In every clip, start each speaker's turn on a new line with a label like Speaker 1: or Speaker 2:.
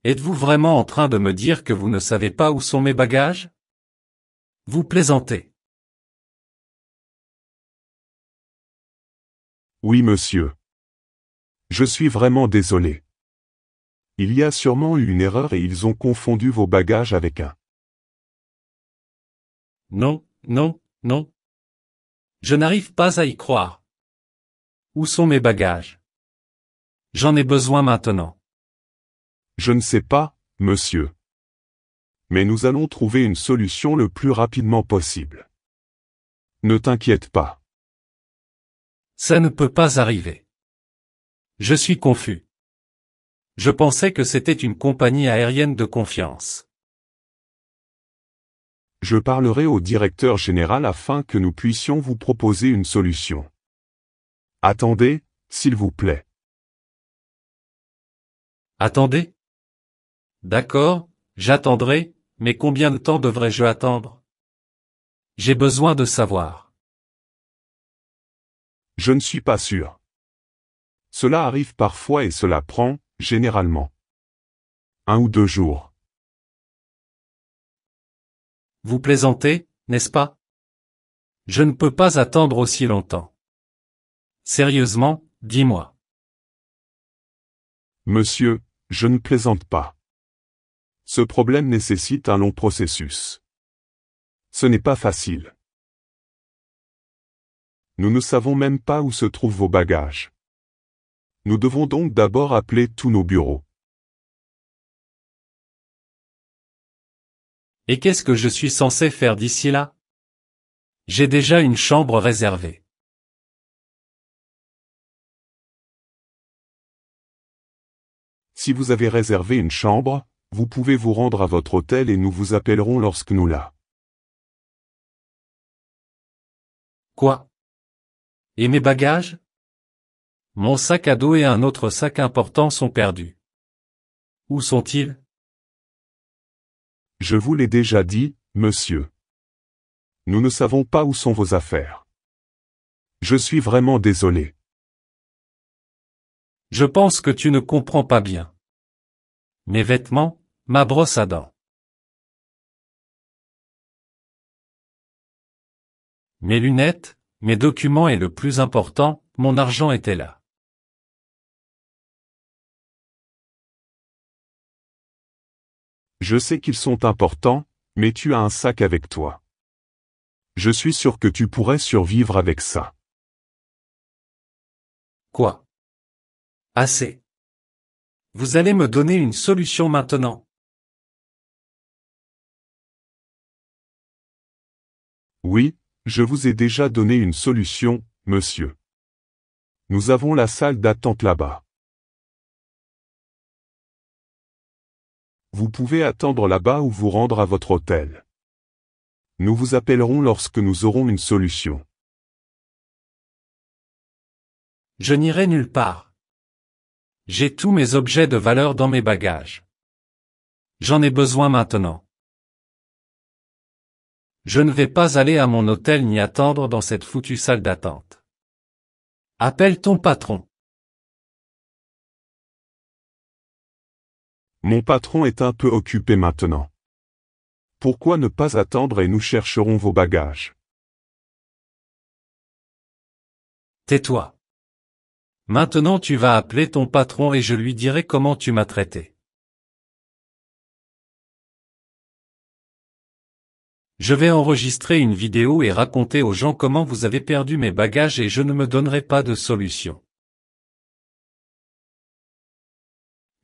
Speaker 1: Êtes-vous vraiment en train de me dire que vous ne savez pas où sont mes bagages? Vous plaisantez.
Speaker 2: Oui, monsieur. Je suis vraiment désolé. Il y a sûrement eu une erreur et ils ont confondu vos bagages avec un.
Speaker 1: Non, non, non. Je n'arrive pas à y croire. Où sont mes bagages? J'en ai besoin maintenant.
Speaker 2: Je ne sais pas, monsieur. Mais nous allons trouver une solution le plus rapidement possible. Ne t'inquiète pas.
Speaker 1: Ça ne peut pas arriver. Je suis confus. Je pensais que c'était une compagnie aérienne de confiance.
Speaker 2: Je parlerai au directeur général afin que nous puissions vous proposer une solution. Attendez, s'il vous plaît.
Speaker 1: Attendez. D'accord, j'attendrai, mais combien de temps devrais-je attendre? J'ai besoin de savoir.
Speaker 2: Je ne suis pas sûr. Cela arrive parfois et cela prend, généralement, 1 ou 2 jours.
Speaker 1: Vous plaisantez, n'est-ce pas? Je ne peux pas attendre aussi longtemps. Sérieusement, dis-moi.
Speaker 2: Monsieur, je ne plaisante pas. Ce problème nécessite un long processus. Ce n'est pas facile. Nous ne savons même pas où se trouvent vos bagages. Nous devons donc d'abord appeler tous nos bureaux.
Speaker 1: Et qu'est-ce que je suis censé faire d'ici là? J'ai déjà une chambre réservée.
Speaker 2: Si vous avez réservé une chambre, vous pouvez vous rendre à votre hôtel et nous vous appellerons lorsque nous la.
Speaker 1: Quoi? Et mes bagages? Mon sac à dos et un autre sac important sont perdus. Où sont-ils?
Speaker 2: Je vous l'ai déjà dit, monsieur. Nous ne savons pas où sont vos affaires. Je suis vraiment désolé.
Speaker 1: Je pense que tu ne comprends pas bien. Mes vêtements, ma brosse à dents. Mes lunettes, mes documents et le plus important, mon argent était là.
Speaker 2: Je sais qu'ils sont importants, mais tu as un sac avec toi. Je suis sûr que tu pourrais survivre avec ça.
Speaker 1: Quoi? Assez. Vous allez me donner une solution maintenant.
Speaker 2: Oui, je vous ai déjà donné une solution, monsieur. Nous avons la salle d'attente là-bas. Vous pouvez attendre là-bas ou vous rendre à votre hôtel. Nous vous appellerons lorsque nous aurons une solution.
Speaker 1: Je n'irai nulle part. J'ai tous mes objets de valeur dans mes bagages. J'en ai besoin maintenant. Je ne vais pas aller à mon hôtel ni attendre dans cette foutue salle d'attente. Appelle ton patron.
Speaker 2: Mon patron est un peu occupé maintenant. Pourquoi ne pas attendre et nous chercherons vos bagages?
Speaker 1: Tais-toi. Maintenant tu vas appeler ton patron et je lui dirai comment tu m'as traité. Je vais enregistrer une vidéo et raconter aux gens comment vous avez perdu mes bagages et je ne me donnerai pas de solution.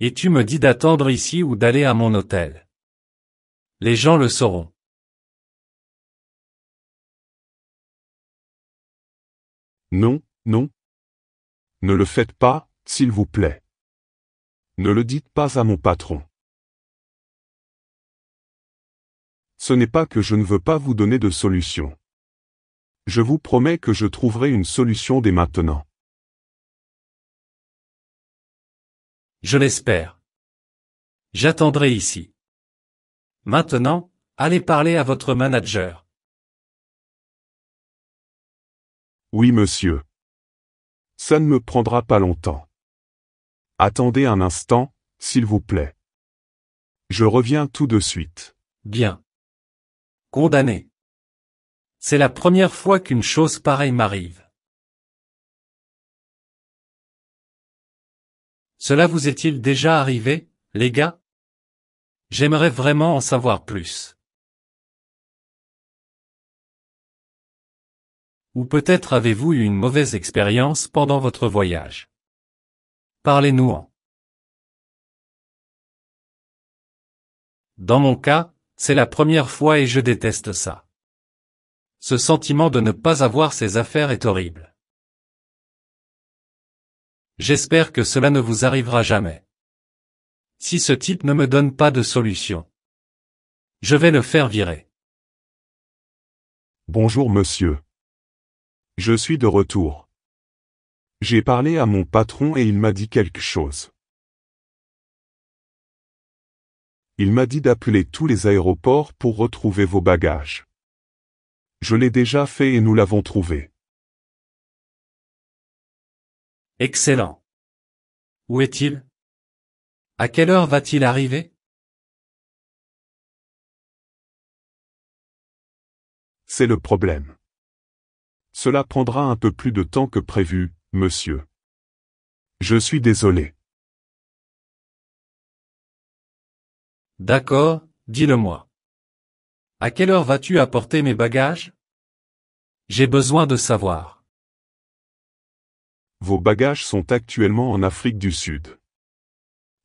Speaker 1: Et tu me dis d'attendre ici ou d'aller à mon hôtel. Les gens le sauront.
Speaker 2: Non, non. Ne le faites pas, s'il vous plaît. Ne le dites pas à mon patron. Ce n'est pas que je ne veux pas vous donner de solution. Je vous promets que je trouverai une solution dès maintenant.
Speaker 1: Je l'espère. J'attendrai ici. Maintenant, allez parler à votre manager.
Speaker 2: Oui, monsieur. Ça ne me prendra pas longtemps. Attendez un instant, s'il vous plaît. Je reviens tout de suite.
Speaker 1: Bien. Condamné. C'est la première fois qu'une chose pareille m'arrive. Cela vous est-il déjà arrivé, les gars? J'aimerais vraiment en savoir plus. Ou peut-être avez-vous eu une mauvaise expérience pendant votre voyage. Parlez-nous-en. Dans mon cas, c'est la première fois et je déteste ça. Ce sentiment de ne pas avoir ses affaires est horrible. J'espère que cela ne vous arrivera jamais. Si ce type ne me donne pas de solution, je vais le faire virer.
Speaker 2: Bonjour monsieur. Je suis de retour. J'ai parlé à mon patron et il m'a dit quelque chose. Il m'a dit d'appeler tous les aéroports pour retrouver vos bagages. Je l'ai déjà fait et nous l'avons trouvé.
Speaker 1: Excellent. Où est-il? À quelle heure va-t-il arriver?
Speaker 2: C'est le problème. Cela prendra un peu plus de temps que prévu, monsieur. Je suis désolé.
Speaker 1: D'accord, dis-le-moi. À quelle heure vas-tu apporter mes bagages? J'ai besoin de savoir.
Speaker 2: Vos bagages sont actuellement en Afrique du Sud.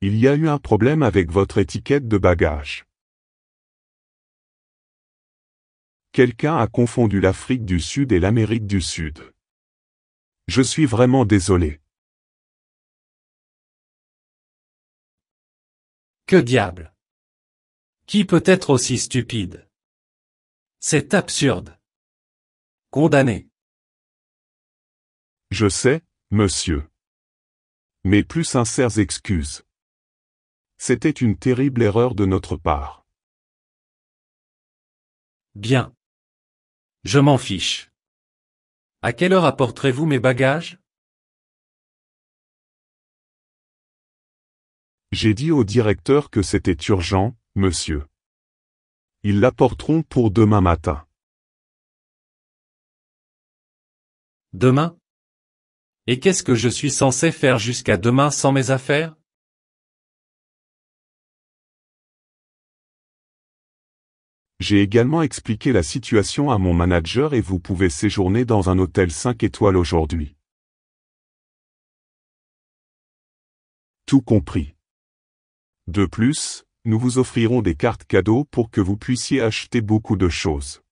Speaker 2: Il y a eu un problème avec votre étiquette de bagages. Quelqu'un a confondu l'Afrique du Sud et l'Amérique du Sud. Je suis vraiment désolé.
Speaker 1: Que diable? Qui peut être aussi stupide? C'est absurde. Condamné.
Speaker 2: Je sais, monsieur. Mes plus sincères excuses. C'était une terrible erreur de notre part.
Speaker 1: Bien. Je m'en fiche. À quelle heure apporterez-vous mes bagages?
Speaker 2: J'ai dit au directeur que c'était urgent, monsieur. Ils l'apporteront pour demain matin.
Speaker 1: Demain? Et qu'est-ce que je suis censé faire jusqu'à demain sans mes affaires?
Speaker 2: J'ai également expliqué la situation à mon manager et vous pouvez séjourner dans un hôtel 5 étoiles aujourd'hui. Tout compris. De plus, nous vous offrirons des cartes cadeaux pour que vous puissiez acheter beaucoup de choses.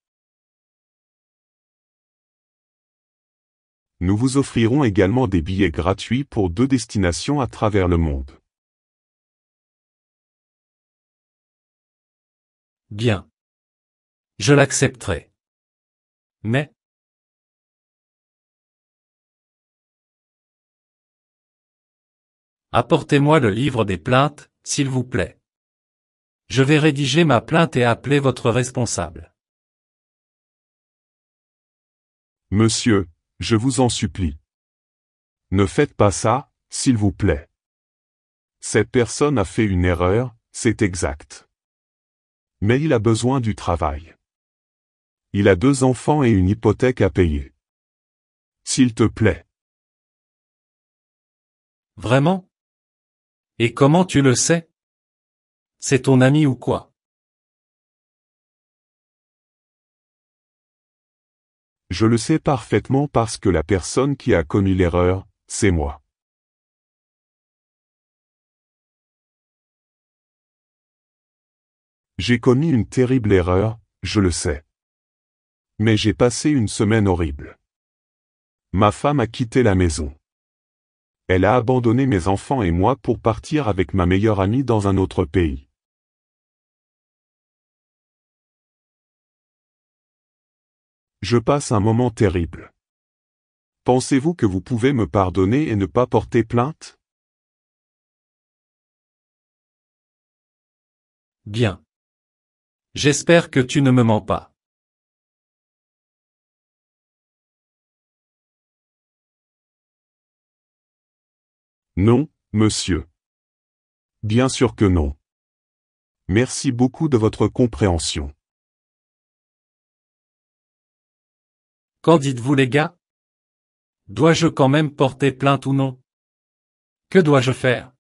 Speaker 2: Nous vous offrirons également des billets gratuits pour 2 destinations à travers le monde.
Speaker 1: Bien. Je l'accepterai. Mais, apportez-moi le livre des plaintes, s'il vous plaît. Je vais rédiger ma plainte et appeler votre responsable.
Speaker 2: Monsieur, je vous en supplie. Ne faites pas ça, s'il vous plaît. Cette personne a fait une erreur, c'est exact. Mais il a besoin du travail. Il a 2 enfants et une hypothèque à payer. S'il te plaît.
Speaker 1: Vraiment? Et comment tu le sais? C'est ton ami ou quoi?
Speaker 2: Je le sais parfaitement parce que la personne qui a commis l'erreur, c'est moi. J'ai commis une terrible erreur, je le sais. Mais j'ai passé une semaine horrible. Ma femme a quitté la maison. Elle a abandonné mes enfants et moi pour partir avec ma meilleure amie dans un autre pays. Je passe un moment terrible. Pensez-vous que vous pouvez me pardonner et ne pas porter plainte?
Speaker 1: Bien. J'espère que tu ne me mens pas.
Speaker 2: Non, monsieur. Bien sûr que non. Merci beaucoup de votre compréhension.
Speaker 1: Qu'en dites-vous les gars? Dois-je quand même porter plainte ou non? Que dois-je faire?